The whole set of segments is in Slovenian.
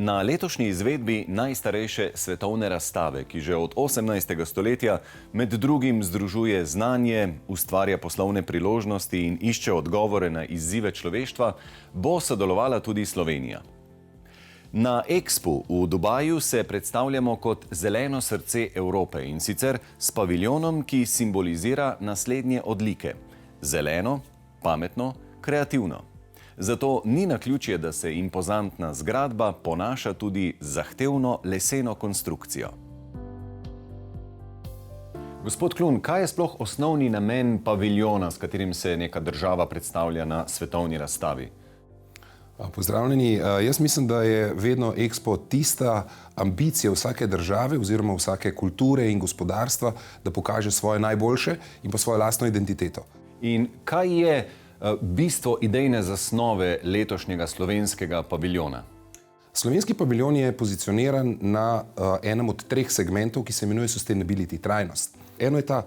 Na letošnji izvedbi najstarejše svetovne razstave, ki že od 18. stoletja med drugim združuje znanje, ustvarja poslovne priložnosti in išče odgovore na izzive človeštva, bo sodelovala tudi Slovenija. Na Expu v Dubaju se predstavljamo kot zeleno srce Evrope in sicer s paviljonom, ki simbolizira naslednje odlike: zeleno, pametno, kreativno. Zato ni naključje, da se impozantna zgradba ponaša tudi z zahtevno leseno konstrukcijo. Gospod Klun, kaj je sploh osnovni namen paviljona, s katerim se neka država predstavlja na svetovni razstavi? Pozdravljeni. Jaz mislim, da je vedno Expo tista ambicija vsake države oziroma vsake kulture in gospodarstva, da pokaže svoje najboljše in pa svojo lastno identiteto. In kaj je bistvo idejne zasnove letošnjega slovenskega paviljona? Slovenski paviljon je pozicioniran na enem od treh segmentov, ki se imenuje sustainability, trajnost. Eno je ta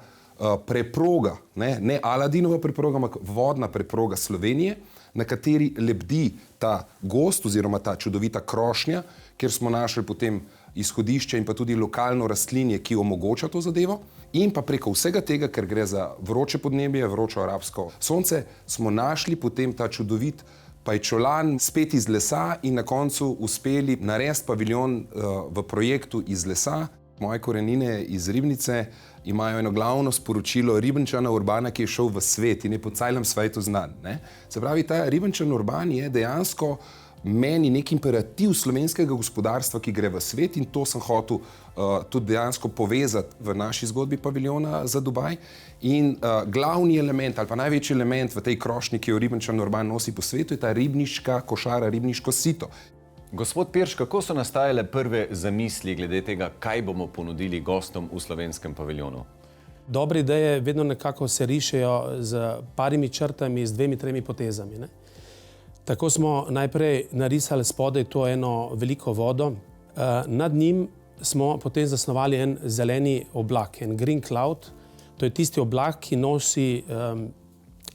preproga, ne Aladinova preproga, ampak vodna preproga Slovenije, na kateri lebdi ta gozd oziroma ta čudovita krošnja, kjer smo našli potem izhodišče in pa tudi lokalno rastlinje, ki omogoča to zadevo. In pa preko vsega tega, ker gre za vroče podnebje, vročo arabsko sonce, smo našli potem ta čudovit pajčolan spet iz lesa in na koncu uspeli narediti paviljon v projektu iz lesa. Moje korenine iz Ribnice imajo eno glavno sporočilo Ribničana Urbana, ki je šel v svet in je po celem svetu znan. Se pravi, ta Ribničan Urban je dejansko meni nek imperativ slovenskega gospodarstva, ki gre v svet, in to sem hotel tudi dejansko povezati v naši zgodbi paviljona za Dubaj. In glavni element ali pa največji element v tej krošnji, ki jo Ribničan Urban nosi po svetu, je ta ribniška košara, ribniško sito. Gospod Pirš, kako so nastajale prve zamisli glede tega, kaj bomo ponudili gostom v slovenskem paviljonu? Dobre ideje vedno nekako se rišejo z parimi črtami, z 2-3 potezami. Tako smo najprej narisali spodaj to eno veliko vodo. Nad njim smo potem zasnovali en zeleni oblak, en green cloud. To je tisti oblak, ki nosi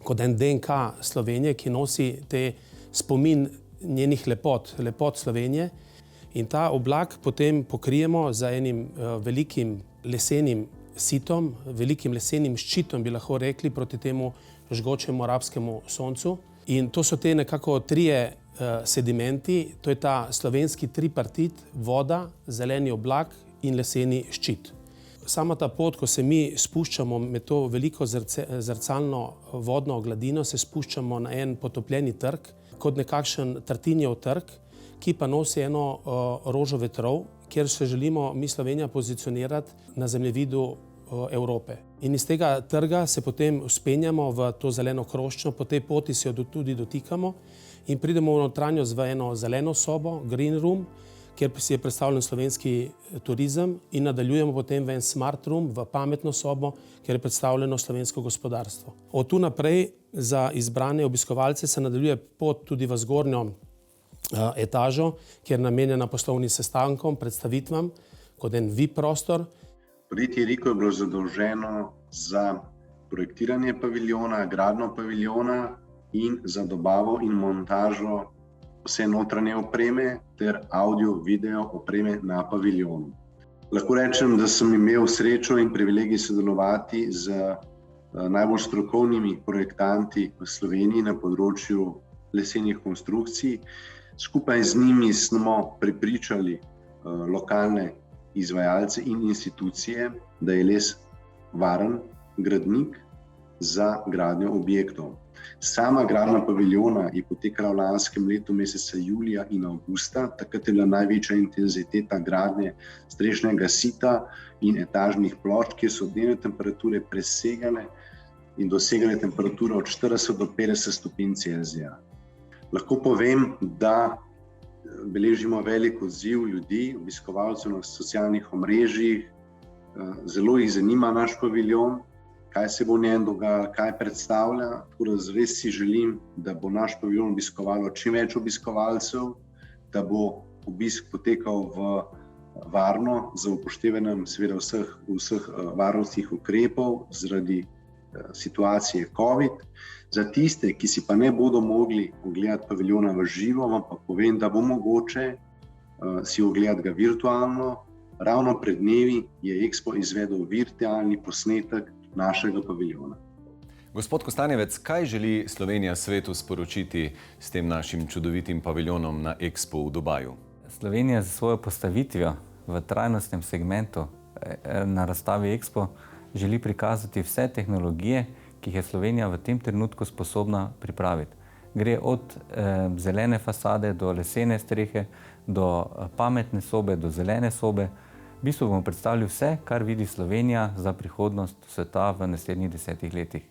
kot en DNK Slovenije, ki nosi te spomin njenih lepot Slovenije. In ta oblak potem pokrijemo z enim velikim lesenim sitom, velikim lesenim ščitom, bi lahko rekli, proti temu žgočemu arabskemu soncu. In to so te nekako trije sedimenti, to je ta slovenski tripartit: voda, zeleni oblak in leseni ščit. Sama ta pot, ko se mi spuščamo med to veliko zrcalno vodno gladino, se spuščamo na en potopljeni trg, kot nekakšen Tartinijev trg, ki pa nosi eno rožo vetrov, kjer se želimo mi Slovenija pozicionirati na zemljevidu Evrope. In iz tega trga se potem vzpenjamo v to zeleno krošnjo, po tej poti se jo tudi dotikamo in pridemo v notranjost v eno zeleno sobo, green room, kjer si je predstavljen slovenski turizem, in nadaljujemo potem v en smart room, v pametno sobo, kjer je predstavljeno slovensko gospodarstvo. Od tu naprej za izbrane obiskovalce se nadaljuje pot tudi v zgornjo etažo, kjer je namenjena poslovnim sestankom, predstavitvam, kot en VIP prostor. Podjetje Riko je bilo zadolženo za projektiranje paviljona, gradnjo paviljona in za dobavo in montažo vse notranje opreme ter audio, video opreme na paviljonu. Lahko rečem, da sem imel srečo in privilegij sodelovati z najbolj strokovnimi projektanti v Sloveniji na področju lesenih konstrukcij. Skupaj z njimi smo prepričali lokalne izvajalce in institucije, da je les varen gradnik za gradnjo objektov. Sama gradnja paviljona je potekala v lanskem letu meseca julija in avgusta. Takrat je bila največja intenziteta gradnje strešnega sita in etažnih plošč, kjer so dnevne temperature presegale in dosegale temperaturo od 40 do 50 stopinj Celzija. Lahko povem, da beležimo velik odziv ljudi, obiskovalcev na socialnih omrežjih. Zelo jih zanima naš paviljon, kaj se bo v njem dogajalo, kaj predstavlja. Tako da res si želim, da bo naš paviljon obiskovalo čim več obiskovalcev, da bo obisk potekal varno, za upoštevanjem seveda vseh varnostnih ukrepov zaradi situacije COVID. Za tiste, ki si pa ne bodo mogli ogledati paviljona v živo, vam pa povem, da bo mogoče si ogledati ga virtualno. Ravno pred dnevi je Expo izvedel virtualni posnetek našega paviljona. Gospod Kostanjevec, kaj želi Slovenija svetu sporočiti s tem našim čudovitim paviljonom na Expo v Dubaju? Slovenija z svojo postavitvijo v trajnostnem segmentu na razstavi Expo želi prikazati vse tehnologije, ki jih je Slovenija v tem trenutku sposobna pripraviti. Gre od zelene fasade do lesene strehe, do pametne sobe, do zelene sobe. V bistvu bomo predstavili vse, kar vidi Slovenija za prihodnost sveta v naslednjih 10 letih.